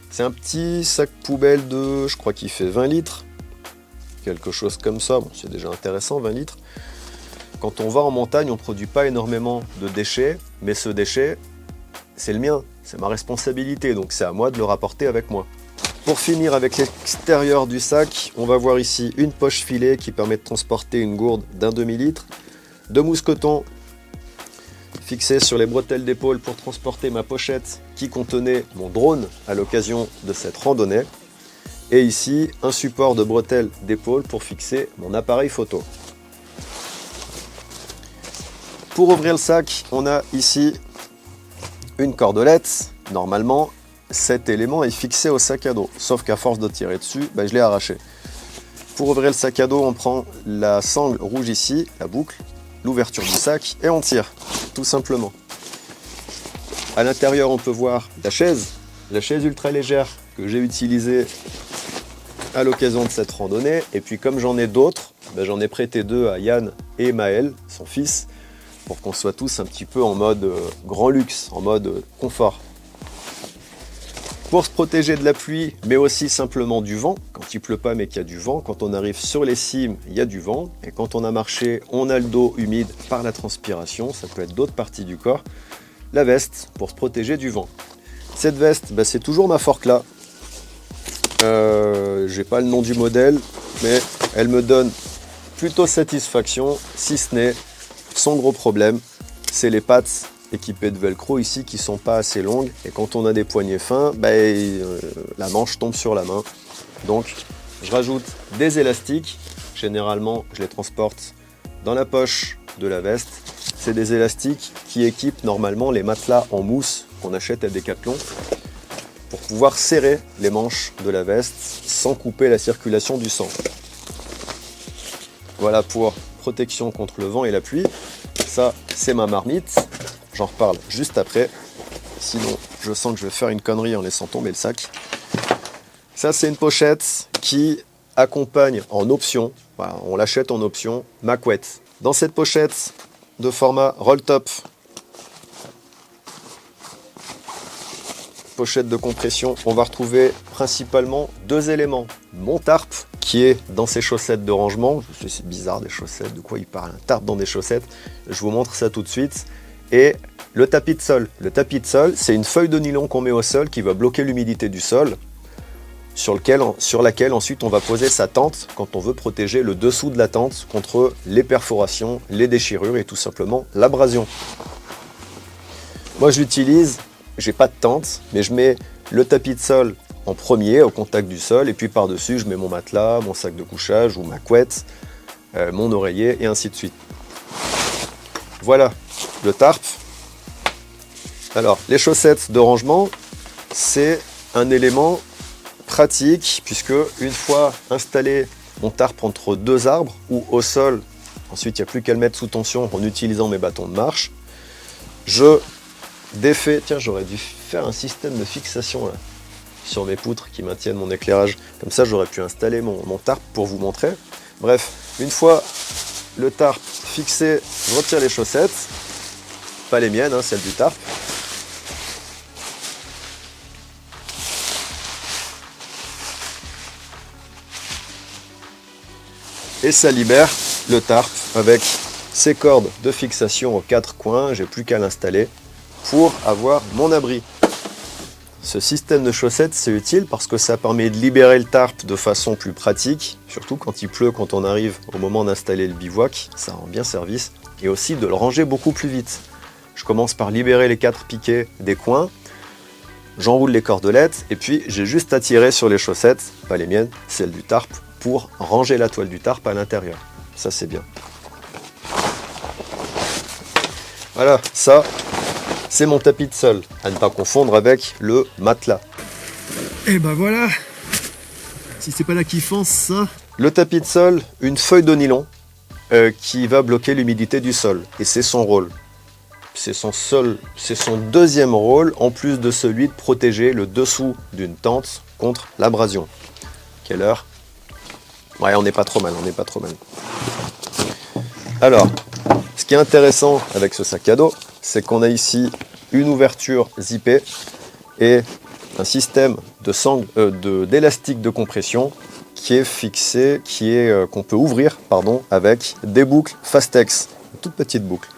c'est un petit sac poubelle de, je crois qu'il fait 20 litres, quelque chose comme ça, bon, c'est déjà intéressant 20 litres. Quand on va en montagne, on ne produit pas énormément de déchets, mais ce déchet, c'est le mien, c'est ma responsabilité, donc c'est à moi de le rapporter avec moi. Pour finir avec l'extérieur du sac, on va voir ici une poche filet qui permet de transporter une gourde d'un demi-litre, de mousqueton fixé sur les bretelles d'épaule pour transporter ma pochette qui contenait mon drone à l'occasion de cette randonnée. Et ici, un support de bretelles d'épaule pour fixer mon appareil photo. Pour ouvrir le sac, on a ici une cordelette. Normalement, cet élément est fixé au sac à dos, sauf qu'à force de tirer dessus, je l'ai arraché. Pour ouvrir le sac à dos, on prend la sangle rouge ici, la boucle, l'ouverture du sac, et on tire, tout simplement. À l'intérieur, on peut voir la chaise ultra légère que j'ai utilisée à l'occasion de cette randonnée. Et puis comme j'en ai d'autres, j'en ai prêté 2 à Yann et Maël, son fils, pour qu'on soit tous un petit peu en mode grand luxe, en mode confort. Pour se protéger de la pluie, mais aussi simplement du vent, quand il pleut pas mais qu'il y a du vent, quand on arrive sur les cimes, il y a du vent, et quand on a marché, on a le dos humide par la transpiration, ça peut être d'autres parties du corps, la veste pour se protéger du vent. Cette veste, c'est toujours ma Forclaz. J'ai pas le nom du modèle, mais elle me donne plutôt satisfaction, si ce n'est son gros problème, c'est les pattes équipées de velcro ici qui sont pas assez longues, et quand on a des poignets fins, la manche tombe sur la main. Donc je rajoute des élastiques, généralement je les transporte dans la poche de la veste. C'est des élastiques qui équipent normalement les matelas en mousse qu'on achète à Decathlon pour pouvoir serrer les manches de la veste sans couper la circulation du sang. Voilà pour protection contre le vent et la pluie. Ça, c'est ma marmite. J'en reparle juste après. Sinon, je sens que je vais faire une connerie en laissant tomber le sac. Ça, c'est une pochette qui accompagne en option, on l'achète en option, ma couette. Dans cette pochette de format roll top, pochette de compression, on va retrouver principalement 2 éléments. Mon tarp qui est dans ces chaussettes de rangement. C'est bizarre des chaussettes, de quoi il parle, un tarp dans des chaussettes. Je vous montre ça tout de suite. Et le tapis de sol. Le tapis de sol, c'est une feuille de nylon qu'on met au sol qui va bloquer l'humidité du sol, sur laquelle ensuite on va poser sa tente quand on veut protéger le dessous de la tente contre les perforations, les déchirures et tout simplement l'abrasion. Moi je l'utilise, j'ai pas de tente, mais je mets le tapis de sol en premier au contact du sol, et puis par-dessus je mets mon matelas, mon sac de couchage ou ma couette, mon oreiller et ainsi de suite. Voilà le tarp. Alors les chaussettes de rangement, c'est un élément pratique puisque une fois installé mon tarp entre 2 arbres ou au sol, ensuite il n'y a plus qu'à le mettre sous tension en utilisant mes bâtons de marche, je défait, tiens j'aurais dû faire un système de fixation là, sur mes poutres qui maintiennent mon éclairage, comme ça j'aurais pu installer mon tarp pour vous montrer. Bref, une fois le tarp fixé, je retire les chaussettes, pas les miennes, celles du tarp. Et ça libère le tarp avec ses cordes de fixation aux 4 coins, j'ai plus qu'à l'installer pour avoir mon abri. Ce système de chaussettes, c'est utile parce que ça permet de libérer le tarp de façon plus pratique, surtout quand il pleut, quand on arrive au moment d'installer le bivouac, ça rend bien service, et aussi de le ranger beaucoup plus vite. Je commence par libérer les 4 piquets des coins, j'enroule les cordelettes, et puis j'ai juste à tirer sur les chaussettes, pas les miennes, celles du tarp, pour ranger la toile du tarp à l'intérieur. Ça c'est bien. Voilà, ça c'est mon tapis de sol, à ne pas confondre avec le matelas. Et ben voilà, Si c'est pas la kiffance, ça. Le tapis de sol, une feuille de nylon qui va bloquer l'humidité du sol. Et c'est son rôle. C'est son deuxième rôle, en plus de celui de protéger le dessous d'une tente contre l'abrasion. Quelle heure? Ouais, on n'est pas trop mal, Alors, ce qui est intéressant avec ce sac à dos, c'est qu'on a ici une ouverture zippée et un système d'élastique de compression qui est fixé, qu'on peut ouvrir avec des boucles Fastex, une toute petite boucle.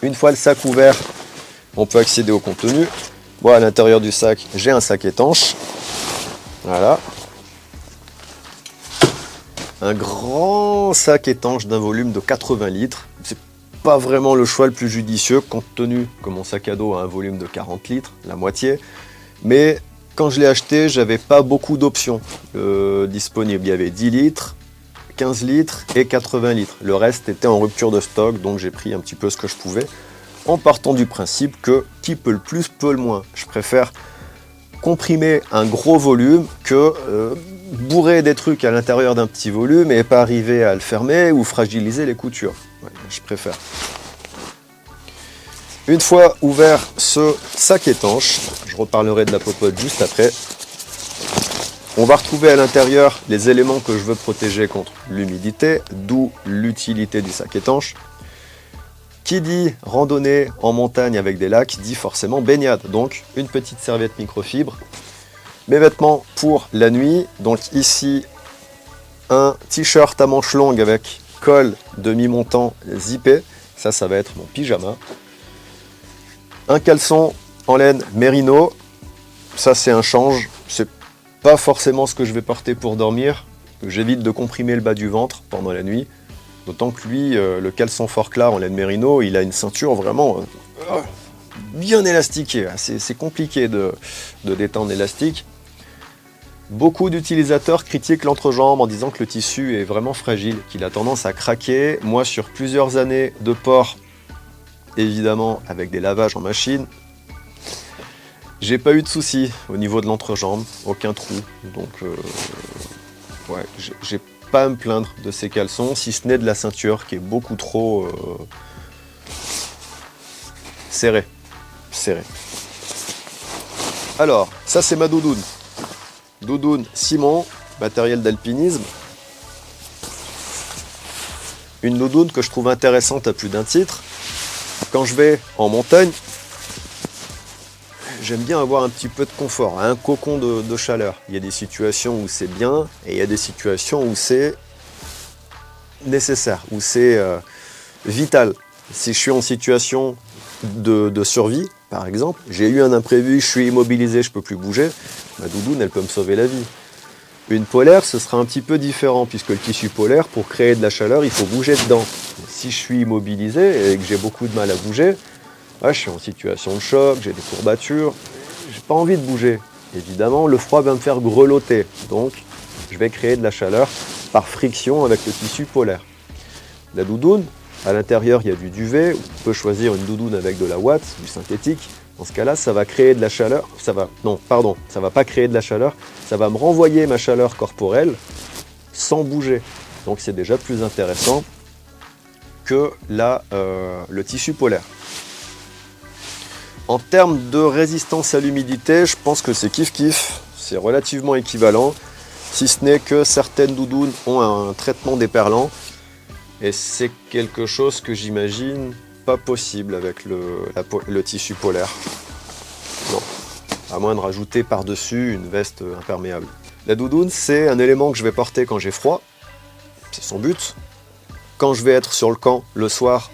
Une fois le sac ouvert, on peut accéder au contenu. Moi, à l'intérieur du sac, j'ai un sac étanche. Voilà. Un grand sac étanche d'un volume de 80 litres. C'est pas vraiment le choix le plus judicieux, compte tenu que mon sac à dos a un volume de 40 litres, la moitié. Mais quand je l'ai acheté, j'avais pas beaucoup d'options disponibles. Il y avait 10 litres, 15 litres et 80 litres. Le reste était en rupture de stock, donc j'ai pris un petit peu ce que je pouvais, en partant du principe que qui peut le plus peut le moins. Je préfère comprimer un gros volume que bourrer des trucs à l'intérieur d'un petit volume et pas arriver à le fermer ou fragiliser les coutures. Ouais, je préfère. Une fois ouvert ce sac étanche, je reparlerai de la popote juste après, on va retrouver à l'intérieur les éléments que je veux protéger contre l'humidité, d'où l'utilité du sac étanche. Qui dit randonnée en montagne avec des lacs dit forcément baignade, donc une petite serviette microfibre. Mes vêtements pour la nuit, donc ici un t-shirt à manches longues avec col demi-montant zippé, ça va être mon pyjama. Un caleçon en laine mérino, ça c'est un change, c'est pas forcément ce que je vais porter pour dormir, j'évite de comprimer le bas du ventre pendant la nuit. D'autant que lui, le caleçon Forclaz en laine mérino, il a une ceinture vraiment bien élastiquée. C'est compliqué de détendre l'élastique. Beaucoup d'utilisateurs critiquent l'entrejambe en disant que le tissu est vraiment fragile, qu'il a tendance à craquer. Moi, sur plusieurs années de port, évidemment avec des lavages en machine, j'ai pas eu de soucis au niveau de l'entrejambe, aucun trou. Donc, ouais, j'ai pas à me plaindre de ces caleçons, si ce n'est de la ceinture qui est beaucoup trop serrée. Alors, ça c'est ma doudoune. Doudoune Simon, matériel d'alpinisme. Une doudoune que je trouve intéressante à plus d'un titre. Quand je vais en montagne, j'aime bien avoir un petit peu de confort, un cocon de chaleur. Il y a des situations où c'est bien et il y a des situations où c'est nécessaire, où c'est vital. Si je suis en situation de survie, par exemple, j'ai eu un imprévu, je suis immobilisé, je ne peux plus bouger, ma doudoune, elle peut me sauver la vie. Une polaire, ce sera un petit peu différent, puisque le tissu polaire, pour créer de la chaleur, il faut bouger dedans. Si je suis immobilisé et que j'ai beaucoup de mal à bouger, je suis en situation de choc, j'ai des courbatures, j'ai pas envie de bouger. Évidemment, le froid va me faire grelotter, donc je vais créer de la chaleur par friction avec le tissu polaire. La doudoune, à l'intérieur, il y a du duvet, on peut choisir une doudoune avec de la ouate, du synthétique. Dans ce cas-là, ça va créer de la chaleur, ça va pas créer de la chaleur, ça va me renvoyer ma chaleur corporelle sans bouger. Donc c'est déjà plus intéressant que le tissu polaire. En termes de résistance à l'humidité, je pense que c'est kiff-kiff, c'est relativement équivalent, si ce n'est que certaines doudounes ont un traitement déperlant, et c'est quelque chose que j'imagine pas possible avec le tissu polaire. Non, à moins de rajouter par-dessus une veste imperméable. La doudoune, c'est un élément que je vais porter quand j'ai froid, c'est son but. Quand je vais être sur le camp le soir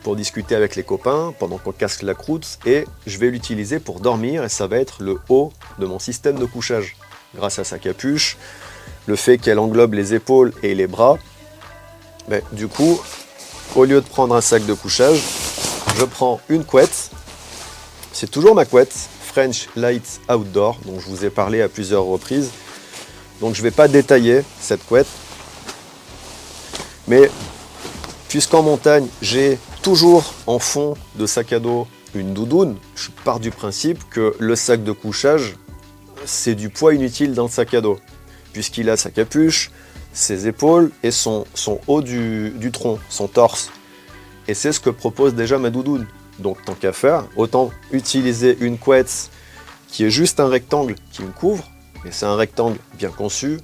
pour discuter avec les copains, pendant qu'on casse la croûte, et je vais l'utiliser pour dormir, et ça va être le haut de mon système de couchage. Grâce à sa capuche, le fait qu'elle englobe les épaules et les bras, du coup, au lieu de prendre un sac de couchage, je prends une couette. C'est toujours ma couette, French Light Outdoor, dont je vous ai parlé à plusieurs reprises. Donc je ne vais pas détailler cette couette. Mais puisqu'en montagne, j'ai toujours en fond de sac à dos une doudoune, je pars du principe que le sac de couchage, c'est du poids inutile dans le sac à dos, puisqu'il a sa capuche, ses épaules et son haut du tronc, son torse. Et c'est ce que propose déjà ma doudoune. Donc tant qu'à faire, autant utiliser une couette qui est juste un rectangle qui me couvre, et c'est un rectangle bien conçu,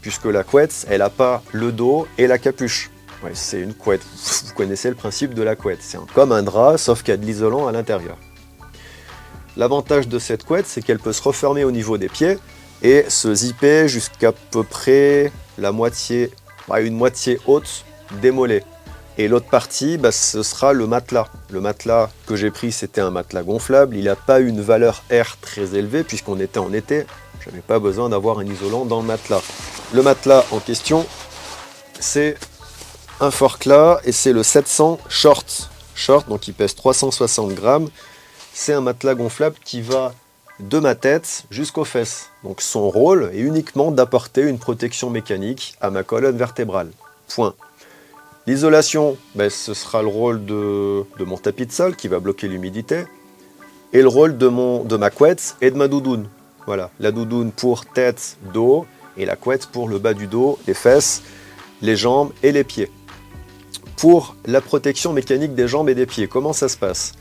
puisque la couette, elle n'a pas le dos et la capuche. Ouais, c'est une couette, vous connaissez le principe de la couette, c'est comme un drap, sauf qu'il y a de l'isolant à l'intérieur. L'avantage de cette couette, c'est qu'elle peut se refermer au niveau des pieds et se zipper jusqu'à peu près la moitié, une moitié haute des mollets. Et l'autre partie, ce sera le matelas. Le matelas que j'ai pris, c'était un matelas gonflable. Il n'a pas une valeur R très élevée, puisqu'on était en été. Je n'avais pas besoin d'avoir un isolant dans le matelas. Le matelas en question, c'est un Forclaz et c'est le 700 Short. Short, donc il pèse 360 grammes. C'est un matelas gonflable qui va de ma tête jusqu'aux fesses. Donc son rôle est uniquement d'apporter une protection mécanique à ma colonne vertébrale. Point. L'isolation, ce sera le rôle de mon tapis de sol qui va bloquer l'humidité et le rôle de ma couette et de ma doudoune. Voilà, la doudoune pour tête, dos et la couette pour le bas du dos, les fesses, les jambes et les pieds. Pour la protection mécanique des jambes et des pieds, comment ça se passe?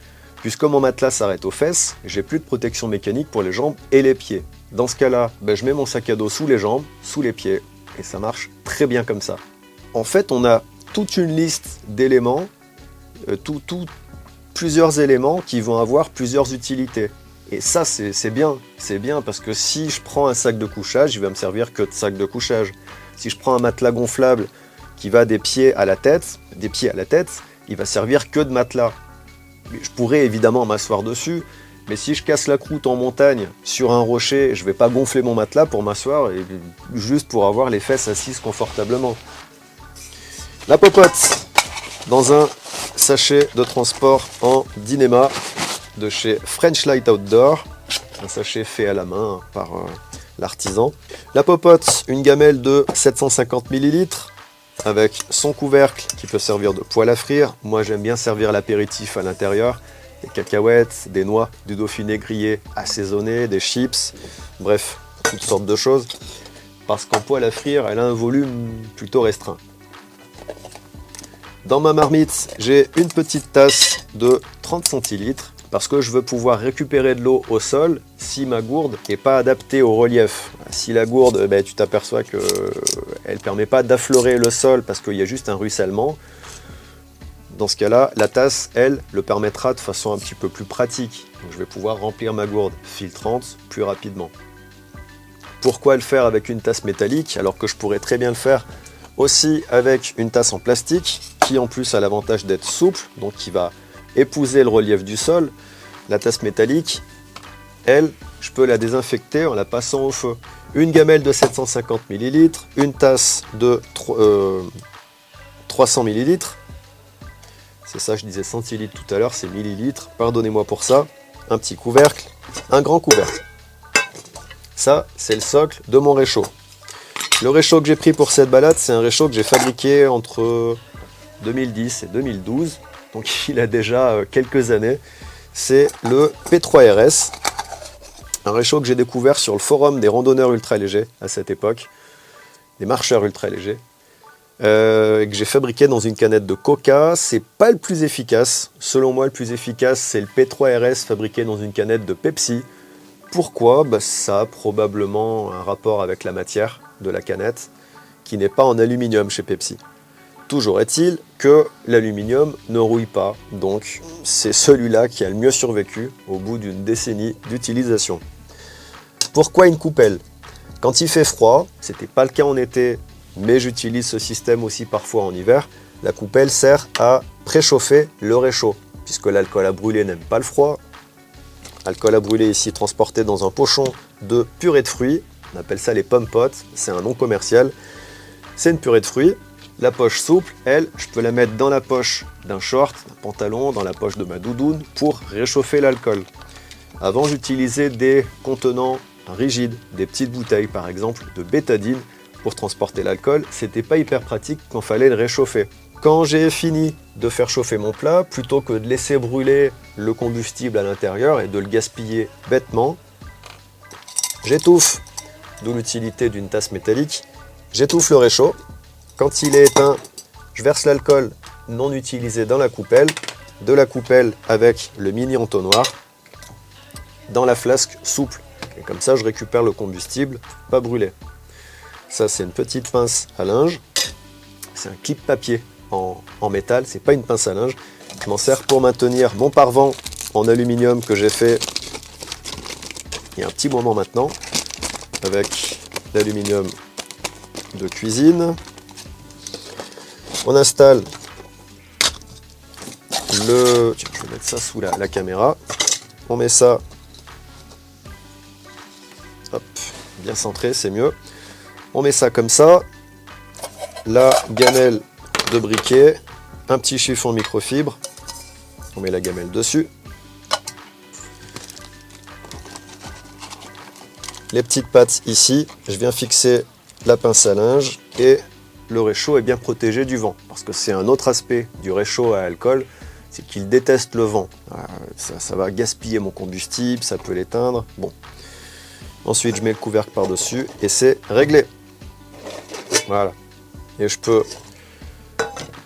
Puisque mon matelas s'arrête aux fesses, j'ai plus de protection mécanique pour les jambes et les pieds. Dans ce cas-là, je mets mon sac à dos sous les jambes, sous les pieds, et ça marche très bien comme ça. En fait, on a toute une liste d'éléments, plusieurs éléments qui vont avoir plusieurs utilités. Et ça, c'est bien parce que si je prends un sac de couchage, il va me servir que de sac de couchage. Si je prends un matelas gonflable qui va des pieds à la tête, il va servir que de matelas. Je pourrais évidemment m'asseoir dessus, mais si je casse la croûte en montagne sur un rocher, je ne vais pas gonfler mon matelas pour m'asseoir, juste pour avoir les fesses assises confortablement. La popote, dans un sachet de transport en Dynéma de chez French Light Outdoor, un sachet fait à la main par l'artisan. La popote, une gamelle de 750 ml avec son couvercle qui peut servir de poêle à frire. Moi j'aime bien servir l'apéritif à l'intérieur, des cacahuètes, des noix, du Dauphiné grillé assaisonné, des chips, bref, toutes sortes de choses. Parce qu'en poêle à frire, elle a un volume plutôt restreint. Dans ma marmite, j'ai une petite tasse de 30 centilitres parce que je veux pouvoir récupérer de l'eau au sol si ma gourde n'est pas adaptée au relief. Si la gourde, tu t'aperçois qu'elle ne permet pas d'affleurer le sol parce qu'il y a juste un ruissellement, dans ce cas-là, la tasse, elle, le permettra de façon un petit peu plus pratique. Donc je vais pouvoir remplir ma gourde filtrante plus rapidement. Pourquoi le faire avec une tasse métallique alors que je pourrais très bien le faire aussi avec une tasse en plastique qui en plus a l'avantage d'être souple, donc qui va épouser le relief du sol. La tasse métallique, elle, je peux la désinfecter en la passant au feu. Une gamelle de 750 ml, une tasse de 300 ml, c'est ça, je disais centilitres tout à l'heure, c'est millilitres, pardonnez-moi pour ça, un petit couvercle, un grand couvercle. Ça, c'est le socle de mon réchaud. Le réchaud que j'ai pris pour cette balade, c'est un réchaud que j'ai fabriqué entre 2010 et 2012, donc il a déjà quelques années. C'est le P3RS, un réchaud que j'ai découvert sur le forum des randonneurs ultra légers à cette époque, des marcheurs ultra légers, que j'ai fabriqué dans une canette de Coca. C'est pas le plus efficace. Selon moi, le plus efficace, c'est le P3RS fabriqué dans une canette de Pepsi. Pourquoi? Ça a probablement un rapport avec la matière de la canette, qui n'est pas en aluminium chez Pepsi. Toujours est-il que l'aluminium ne rouille pas, donc c'est celui-là qui a le mieux survécu au bout d'une décennie d'utilisation. Pourquoi une coupelle? Quand il fait froid, c'était pas le cas en été, mais j'utilise ce système aussi parfois en hiver, la coupelle sert à préchauffer le réchaud, puisque l'alcool à brûler n'aime pas le froid. Alcool à brûler ici transporté dans un pochon de purée de fruits, on appelle ça les pommes-potes, c'est un nom commercial. C'est une purée de fruits. La poche souple, elle, je peux la mettre dans la poche d'un short, d'un pantalon, dans la poche de ma doudoune pour réchauffer l'alcool. Avant, j'utilisais des contenants rigides, des petites bouteilles par exemple de bétadine pour transporter l'alcool. C'était pas hyper pratique quand fallait le réchauffer. Quand j'ai fini de faire chauffer mon plat, plutôt que de laisser brûler le combustible à l'intérieur et de le gaspiller bêtement, J'étouffe, d'où l'utilité d'une tasse métallique. J'étouffe le réchaud. Quand il est éteint, je verse l'alcool non utilisé dans la coupelle. De la coupelle avec le mini entonnoir dans la flasque souple. Et comme ça, je récupère le combustible, pas brûlé. Ça, c'est une petite pince à linge. C'est un clip papier en métal, c'est pas une pince à linge. Je m'en sers pour maintenir mon pare-vent en aluminium que j'ai fait il y a un petit moment maintenant, avec l'aluminium de cuisine. On installe le... Tiens, je vais mettre ça sous la caméra. On met ça, hop, bien centré, c'est mieux. On met ça comme ça. La gamelle de briquet, un petit chiffon microfibre. On met la gamelle dessus. Les petites pattes ici, je viens fixer la pince à linge et le réchaud est bien protégé du vent. Parce que c'est un autre aspect du réchaud à alcool, c'est qu'il déteste le vent. Ça va gaspiller mon combustible, ça peut l'éteindre. Bon. Ensuite, je mets le couvercle par-dessus et c'est réglé. Voilà. Et je peux,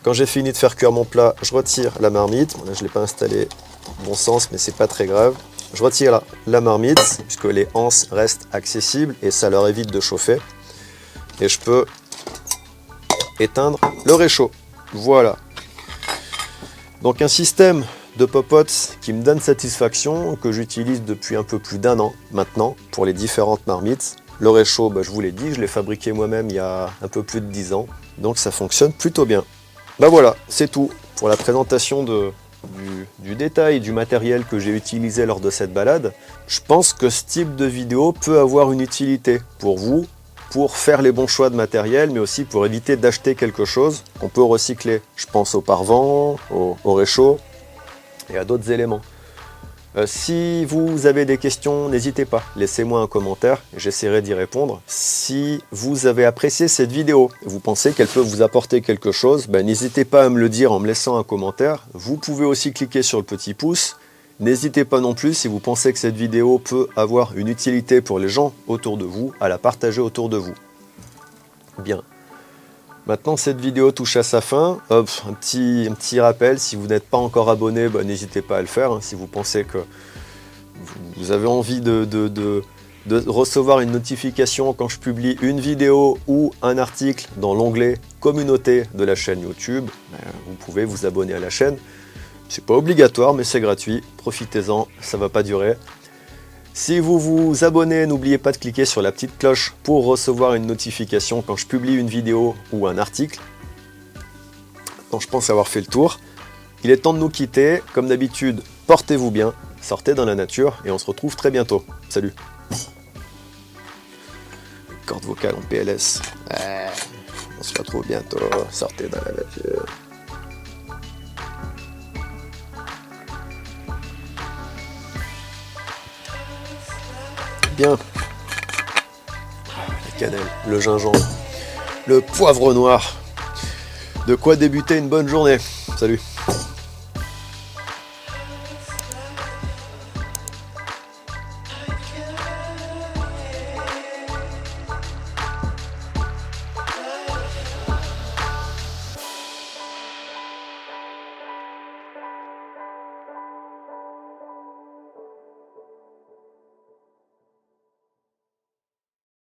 quand j'ai fini de faire cuire mon plat, je retire la marmite. Bon, là, je ne l'ai pas installée dans le bon sens, mais c'est pas très grave. Je retire la marmite, puisque les anses restent accessibles et ça leur évite de chauffer. Et je peux éteindre le réchaud. Voilà. Donc un système de popote qui me donne satisfaction, que j'utilise depuis un peu plus d'1 an maintenant pour les différentes marmites. Le réchaud, je vous l'ai dit, je l'ai fabriqué moi-même il y a un peu plus de 10 ans. Donc ça fonctionne plutôt bien. Voilà, c'est tout pour la présentation du détail du matériel que j'ai utilisé lors de cette balade. Je pense que ce type de vidéo peut avoir une utilité pour vous, pour faire les bons choix de matériel, mais aussi pour éviter d'acheter quelque chose qu'on peut recycler. Je pense au pare-vent, au réchaud et à d'autres éléments. Si vous avez des questions, n'hésitez pas, laissez-moi un commentaire, j'essaierai d'y répondre. Si vous avez apprécié cette vidéo, vous pensez qu'elle peut vous apporter quelque chose, n'hésitez pas à me le dire en me laissant un commentaire. Vous pouvez aussi cliquer sur le petit pouce. N'hésitez pas non plus, si vous pensez que cette vidéo peut avoir une utilité pour les gens autour de vous, à la partager autour de vous. Bien. Maintenant, cette vidéo touche à sa fin. Hop, un petit rappel, si vous n'êtes pas encore abonné, n'hésitez pas à le faire. Si vous pensez que vous avez envie de recevoir une notification quand je publie une vidéo ou un article dans l'onglet communauté de la chaîne YouTube, vous pouvez vous abonner à la chaîne. C'est pas obligatoire, mais c'est gratuit. Profitez-en, ça va pas durer. Si vous vous abonnez, n'oubliez pas de cliquer sur la petite cloche pour recevoir une notification quand je publie une vidéo ou un article. Maintenant, je pense avoir fait le tour. Il est temps de nous quitter. Comme d'habitude, portez-vous bien, sortez dans la nature et on se retrouve très bientôt. Salut. Corde vocale en PLS. On se retrouve bientôt. Sortez dans la nature. Bien. La cannelle, le gingembre, le poivre noir. De quoi débuter une bonne journée. Salut.